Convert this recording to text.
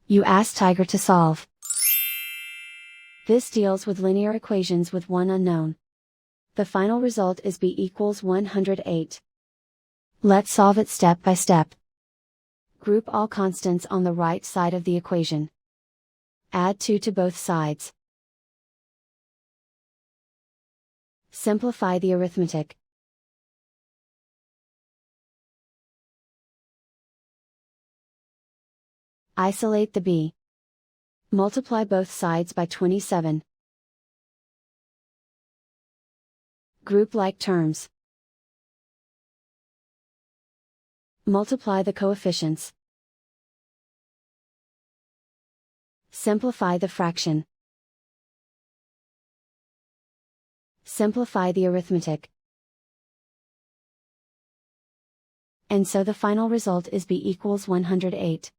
You ask Tiger to solve. This deals with linear equations with one unknown. The final result is b equals 108. Let's solve it step by step. Group all constants on the right side of the equation. Add 2 to both sides. Simplify the arithmetic. Isolate the b. Multiply both sides by 27. Group like terms. Multiply the coefficients. Simplify the fraction. Simplify the arithmetic. And so the final result is b equals 108.